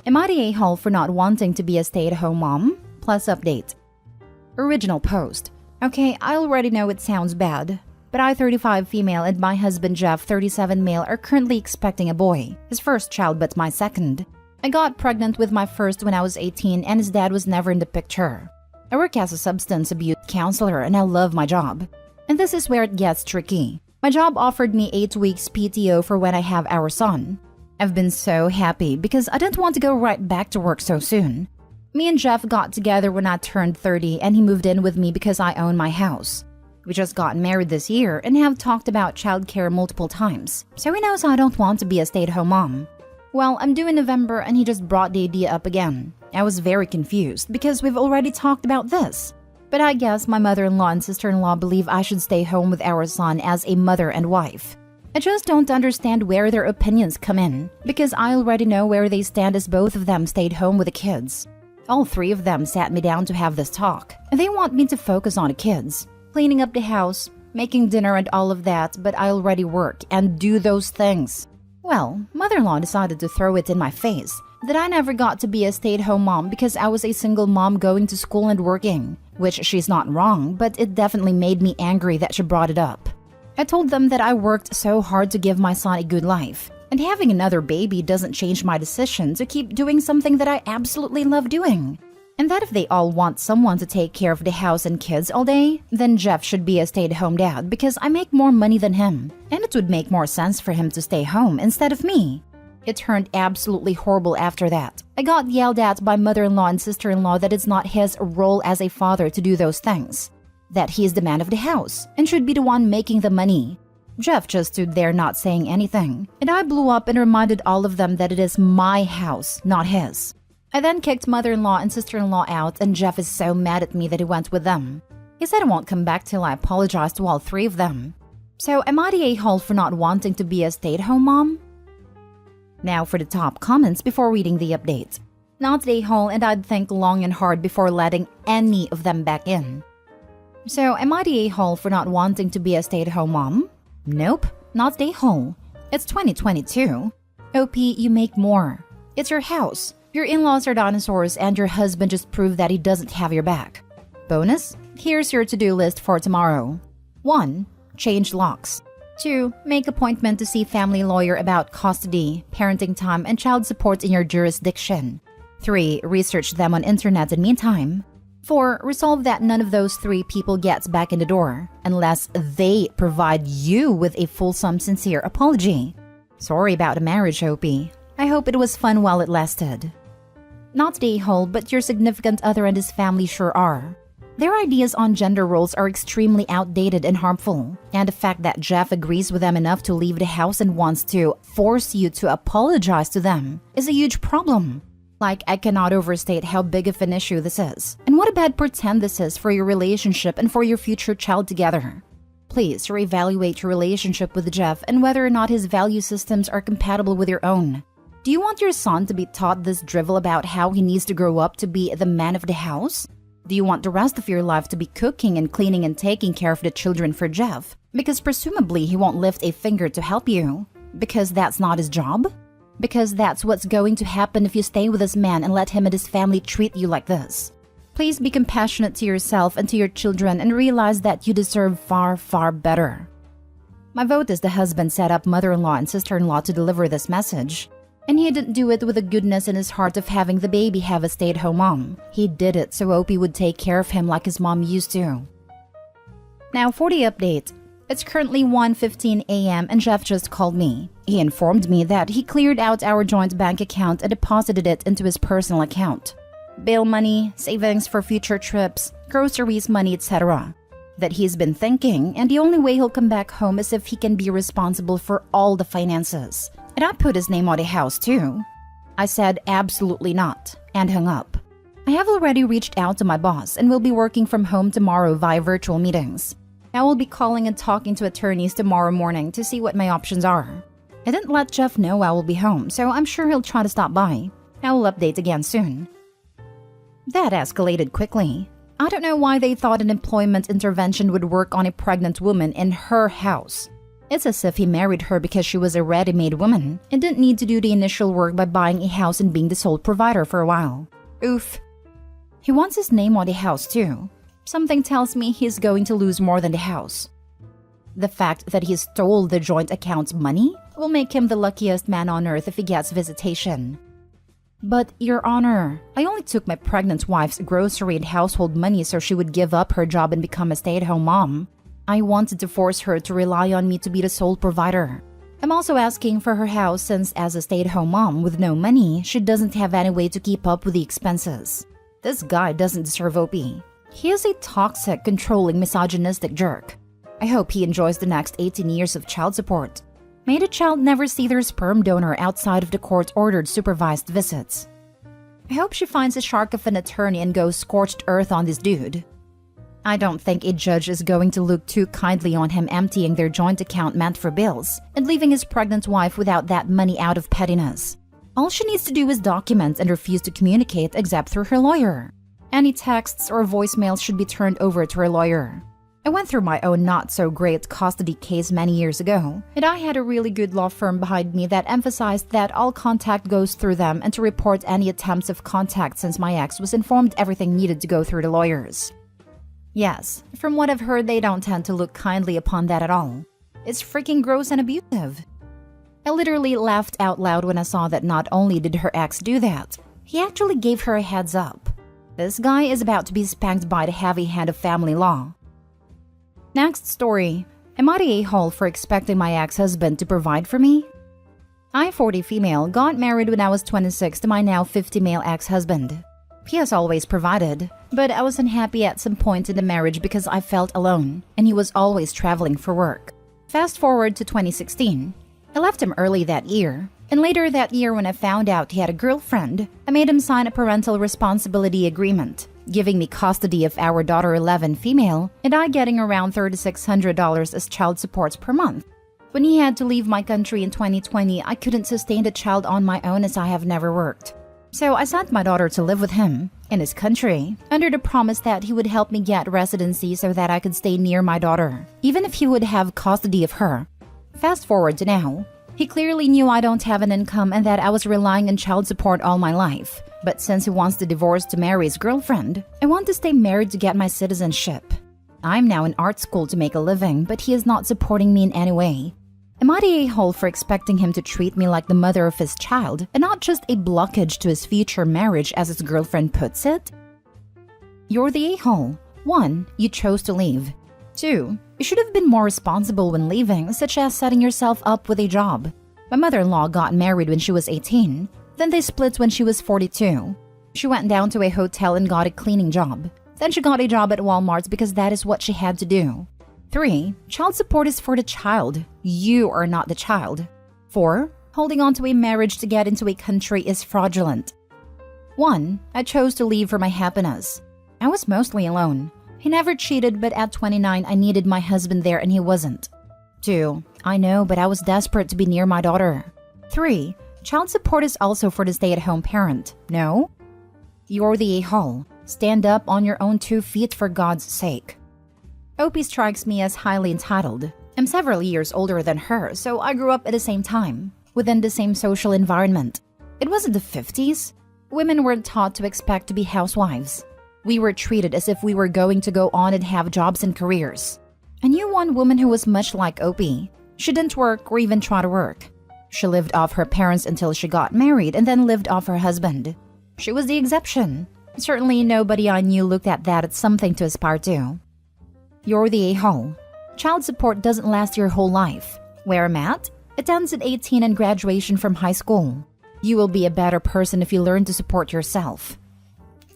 Am I the a-hole for not wanting to be a stay-at-home mom? Plus update. Original post. Okay, I already know it sounds bad, but I, 35 female, and my husband Jeff, 37 male, are currently expecting a boy. His first child, but my second. I got pregnant with my first when I was 18, and his dad was never in the picture. I work as a substance abuse counselor, and I love my job. And this is where it gets tricky. My job offered me 8 weeks PTO for when I have our son. I've been so happy because I didn't want to go right back to work so soon. Me and Jeff got together when I turned 30, and he moved in with me because I own my house. We just got married this year and have talked about childcare multiple times, so he knows I don't want to be a stay-at-home mom. Well, I'm due in November and he just brought the idea up again. I was very confused because we've already talked about this. But I guess my mother-in-law and sister-in-law believe I should stay home with our son as a mother and wife. I just don't understand where their opinions come in, because I already know where they stand as both of them stayed home with the kids. All 3 of them sat me down to have this talk, and they want me to focus on the kids, cleaning up the house, making dinner and all of that, but I already work and do those things. Well, mother-in-law decided to throw it in my face that I never got to be a stay-at-home mom because I was a single mom going to school and working, which she's not wrong, but it definitely made me angry that she brought it up. I told them that I worked so hard to give my son a good life, and having another baby doesn't change my decision to keep doing something that I absolutely love doing. And that if they all want someone to take care of the house and kids all day, then Jeff should be a stay-at-home dad because I make more money than him, and it would make more sense for him to stay home instead of me. It turned absolutely horrible after that. I got yelled at by mother-in-law and sister-in-law that it's not his role as a father to do those things, that he is the man of the house and should be the one making the money. Jeff just stood there not saying anything, and I blew up and reminded all of them that it is my house, not his. I then kicked mother-in-law and sister-in-law out, and Jeff is so mad at me that he went with them. He said I won't come back till I apologize to all 3 of them. So am I the a-hole for not wanting to be a stay-at-home mom? Now for the top comments before reading the update. Not the a-hole, and I'd think long and hard before letting any of them back in. So am I the a-hole for not wanting to be a stay-at-home mom? Nope, not the a-hole. It's 2022. OP, you make more. It's your house. Your in-laws are dinosaurs, and your husband just proved that he doesn't have your back. Bonus, here's your to-do list for tomorrow. 1. Change locks. 2. Make appointment to see family lawyer about custody, parenting time, and child support in your jurisdiction. 3. Research them on internet in meantime. 4. Resolve that none of those 3 people gets back in the door unless they provide you with a fulsome, sincere apology. Sorry about the marriage, OP. I hope it was fun while it lasted. Not the a-hole, but your significant other and his family sure are. Their ideas on gender roles are extremely outdated and harmful, and the fact that Jeff agrees with them enough to leave the house and wants to force you to apologize to them is a huge problem. Like, I cannot overstate how big of an issue this is, and what a bad pretend this is for your relationship and for your future child together. Please reevaluate your relationship with Jeff and whether or not his value systems are compatible with your own. Do you want your son to be taught this drivel about how he needs to grow up to be the man of the house? Do you want the rest of your life to be cooking and cleaning and taking care of the children for Jeff? Because presumably he won't lift a finger to help you. Because that's not his job? Because that's what's going to happen if you stay with this man and let him and his family treat you like this. Please be compassionate to yourself and to your children and realize that you deserve far, far better. My vote is the husband set up mother-in-law and sister-in-law to deliver this message. And he didn't do it with the goodness in his heart of having the baby have a stay-at-home mom. He did it so Opie would take care of him like his mom used to. Now for the update. It's currently 1:15 a.m. and Jeff just called me. He informed me that he cleared out our joint bank account and deposited it into his personal account. Bail money, savings for future trips, groceries money, etc. That he's been thinking, and the only way he'll come back home is if he can be responsible for all the finances. And I put his name on the house too. I said absolutely not, and hung up. I have already reached out to my boss and will be working from home tomorrow via virtual meetings. I will be calling and talking to attorneys tomorrow morning to see what my options are. I didn't let Jeff know I will be home, so I'm sure he'll try to stop by. I will update again soon. That escalated quickly. I don't know why they thought an employment intervention would work on a pregnant woman in her house. It's as if he married her because she was a ready-made woman and didn't need to do the initial work by buying a house and being the sole provider for a while. Oof. He wants his name on the house too. Something tells me he's going to lose more than the house. The fact that he stole the joint account's money will make him the luckiest man on earth if he gets visitation. But, Your Honor, I only took my pregnant wife's grocery and household money so she would give up her job and become a stay-at-home mom. I wanted to force her to rely on me to be the sole provider. I'm also asking for her house since as a stay-at-home mom with no money, she doesn't have any way to keep up with the expenses. This guy doesn't deserve OP. He is a toxic, controlling, misogynistic jerk. I hope he enjoys the next 18 years of child support. May the child never see their sperm donor outside of the court-ordered supervised visits. I hope she finds a shark of an attorney and goes scorched earth on this dude. I don't think a judge is going to look too kindly on him emptying their joint account meant for bills and leaving his pregnant wife without that money out of pettiness. All she needs to do is document and refuse to communicate except through her lawyer. Any texts or voicemails should be turned over to her lawyer. I went through my own not-so-great custody case many years ago, and I had a really good law firm behind me that emphasized that all contact goes through them and to report any attempts of contact since my ex was informed everything needed to go through the lawyers. Yes, from what I've heard, they don't tend to look kindly upon that at all. It's freaking gross and abusive. I literally laughed out loud when I saw that not only did her ex do that, he actually gave her a heads up. This guy is about to be spanked by the heavy hand of family law. Next story. Am I the a-hole for expecting my ex-husband to provide for me? I, 40 female, got married when I was 26 to my now 50 male ex-husband. He has always provided, but I was unhappy at some point in the marriage because I felt alone, and he was always traveling for work. Fast forward to 2016. I left him early that year, and later that year when I found out he had a girlfriend, I made him sign a parental responsibility agreement, giving me custody of our daughter 11 female, and I getting around $3,600 as child supports per month. When he had to leave my country in 2020, I couldn't sustain the child on my own as I have never worked. So I sent my daughter to live with him, in his country, under the promise that he would help me get residency so that I could stay near my daughter, even if he would have custody of her. Fast forward to now. He clearly knew I don't have an income and that I was relying on child support all my life. But since he wants to divorce to marry his girlfriend, I want to stay married to get my citizenship. I'm now in art school to make a living, but he is not supporting me in any way. Am I the a-hole for expecting him to treat me like the mother of his child and not just a blockage to his future marriage as his girlfriend puts it? You're the a-hole. 1. You chose to leave. 2. You should have been more responsible when leaving, such as setting yourself up with a job. My mother-in-law got married when she was 18. Then they split when she was 42. She went down to a hotel and got a cleaning job. Then she got a job at Walmart because that is what she had to do. 3. Child support is for the child. You are not the child. 4. Holding on to a marriage to get into a country is fraudulent. 1. I chose to leave for my happiness. I was mostly alone. He never cheated, but at 29 I needed my husband there and he wasn't. 2. I know, but I was desperate to be near my daughter. 3. Child support is also for the stay-at-home parent. No? You're the a-hole. Stand up on your own 2 feet for God's sake. Opie strikes me as highly entitled. I'm several years older than her, so I grew up at the same time, within the same social environment. It wasn't the 50s. Women weren't taught to expect to be housewives. We were treated as if we were going to go on and have jobs and careers. I knew one woman who was much like Opie. She didn't work or even try to work. She lived off her parents until she got married and then lived off her husband. She was the exception. Certainly nobody I knew looked at that as something to aspire to. You're the a-hole. Child support doesn't last your whole life. Where I'm at? It ends at 18 and graduation from high school. You will be a better person if you learn to support yourself.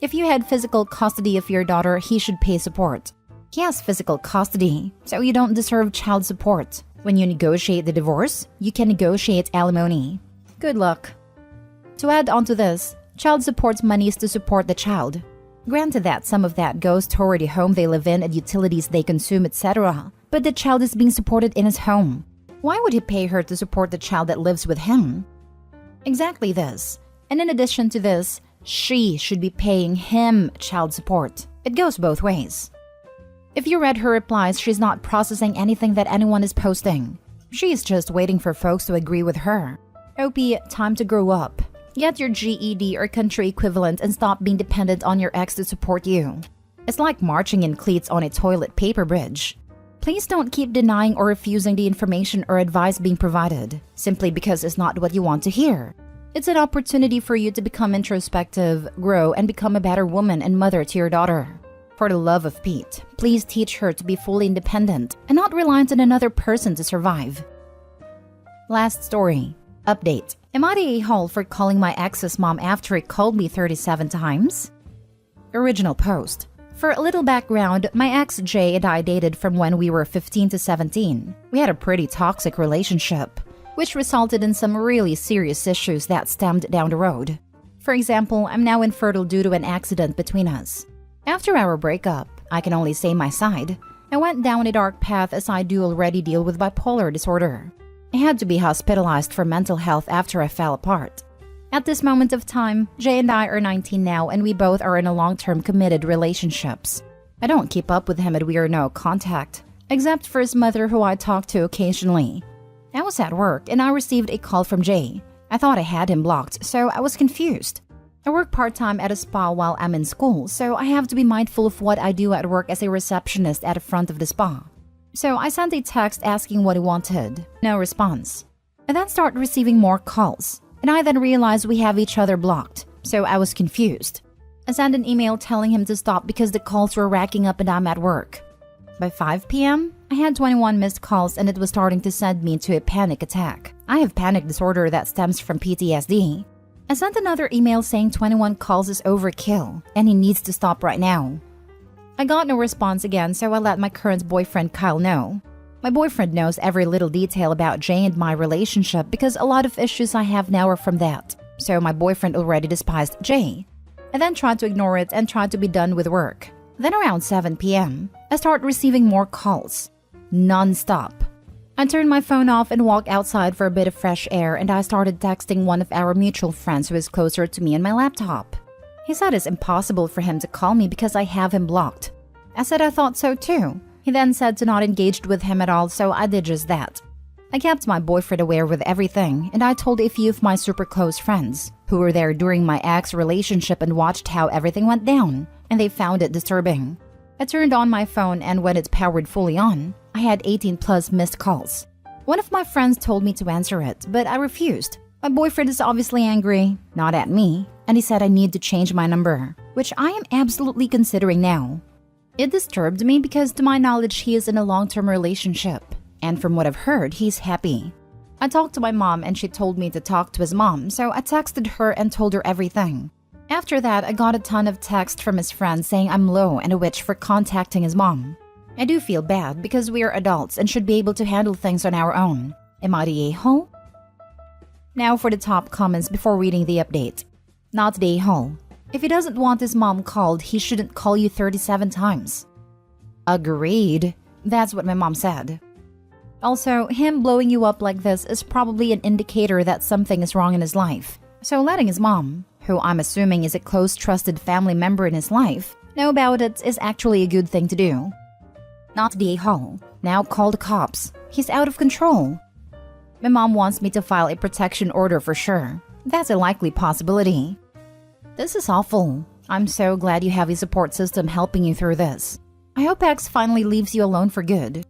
If you had physical custody of your daughter, he should pay support. He has physical custody, so you don't deserve child support. When you negotiate the divorce, you can negotiate alimony. Good luck. To add on to this, child support money is to support the child. Granted that some of that goes toward the home they live in and utilities they consume, etc. But the child is being supported in his home. Why would he pay her to support the child that lives with him? Exactly this. And in addition to this, she should be paying him child support. It goes both ways. If you read her replies, she's not processing anything that anyone is posting. She is just waiting for folks to agree with her. OP, time to grow up. Get your GED or country equivalent and stop being dependent on your ex to support you. It's like marching in cleats on a toilet paper bridge. Please don't keep denying or refusing the information or advice being provided, simply because it's not what you want to hear. It's an opportunity for you to become introspective, grow, and become a better woman and mother to your daughter. For the love of Pete, please teach her to be fully independent and not reliant on another person to survive. Last story. Update. Am I the a-hole for calling my ex's mom after he called me 37 times? Original post. For a little background, my ex Jay and I dated from when we were 15 to 17. We had a pretty toxic relationship, which resulted in some really serious issues that stemmed down the road. For example, I'm now infertile due to an accident between us. After our breakup, I can only say my side. I went down a dark path as I do already deal with bipolar disorder. I had to be hospitalized for mental health after I fell apart. At this moment of time, Jay and I are 19 now and we both are in a long-term committed relationships. I don't keep up with him and we are no contact, except for his mother who I talk to occasionally. I was at work and I received a call from Jay. I thought I had him blocked, so I was confused. I work part-time at a spa while I'm in school, so I have to be mindful of what I do at work as a receptionist at the front of the spa. So I sent a text asking what he wanted. No response. I then start receiving more calls. And I then realized we have each other blocked, so I was confused. I sent an email telling him to stop because the calls were racking up and I'm at work. By 5 p.m., I had 21 missed calls and it was starting to send me into a panic attack. I have panic disorder that stems from PTSD. I sent another email saying 21 calls is overkill and he needs to stop right now. I got no response again, so I let my current boyfriend Kyle know. My boyfriend knows every little detail about Jay and my relationship because a lot of issues I have now are from that. So my boyfriend already despised Jay. I then tried to ignore it and tried to be done with work. Then around 7 p.m., I start receiving more calls. Non-stop. I turned my phone off and walked outside for a bit of fresh air and I started texting one of our mutual friends who is closer to me on my laptop. He said it's impossible for him to call me because I have him blocked. I said I thought so too. He then said to not engage with him at all, so I did just that. I kept my boyfriend aware with everything, and I told a few of my super close friends who were there during my ex relationship and watched how everything went down, and they found it disturbing. I turned on my phone and when it's powered fully on, I had 18 plus missed calls. One of my friends told me to answer it, but I refused. My boyfriend is obviously angry, not at me, and he said I need to change my number, which I am absolutely considering now. It disturbed me because to my knowledge he is in a long-term relationship, and from what I've heard, he's happy. I talked to my mom and she told me to talk to his mom, so I texted her and told her everything. After that, I got a ton of texts from his friends saying I'm low and a witch for contacting his mom. I do feel bad because we are adults and should be able to handle things on our own. Am I the a-hole? Now for the top comments before reading the update. Not the a-hole. If he doesn't want his mom called, he shouldn't call you 37 times. Agreed. That's what my mom said. Also, him blowing you up like this is probably an indicator that something is wrong in his life. So letting his mom, who I'm assuming is a close trusted family member in his life, know about it is actually a good thing to do. Not the a-hole. Now call the cops. He's out of control. My mom wants me to file a protection order for sure. That's a likely possibility. This is awful. I'm so glad you have a support system helping you through this. I hope X finally leaves you alone for good.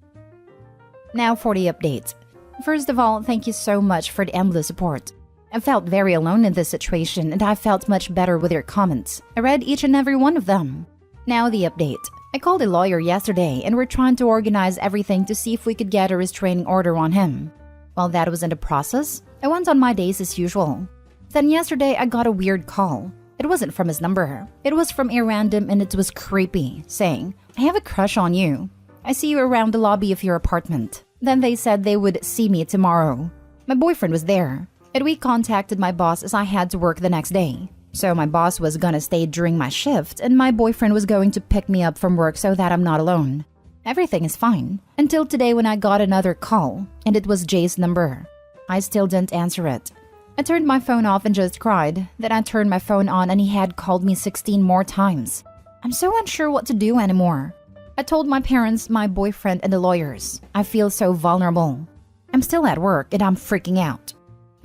Now for the update. First of all, thank you so much for the endless support. I felt very alone in this situation and I felt much better with your comments. I read each and every one of them. Now the update. I called a lawyer yesterday and we're trying to organize everything to see if we could get a restraining order on him. While that was in the process, I went on my days as usual. Then yesterday I got a weird call. It wasn't from his number. It was from a random and it was creepy, saying, I have a crush on you. I see you around the lobby of your apartment. Then they said they would see me tomorrow. My boyfriend was there. And we contacted my boss as I had to work the next day. So my boss was gonna stay during my shift and my boyfriend was going to pick me up from work so that I'm not alone. Everything is fine. Until today when I got another call and it was Jay's number. I still didn't answer it. I turned my phone off and just cried. Then I turned my phone on and he had called me 16 more times. I'm so unsure what to do anymore. I told my parents, my boyfriend, and the lawyers. I feel so vulnerable. I'm still at work and I'm freaking out.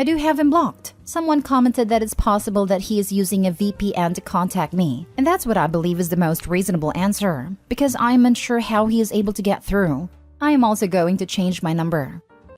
I do have him blocked. Someone commented that it's possible that he is using a VPN to contact me, and that's what I believe is the most reasonable answer, because I am unsure how he is able to get through. I am also going to change my number.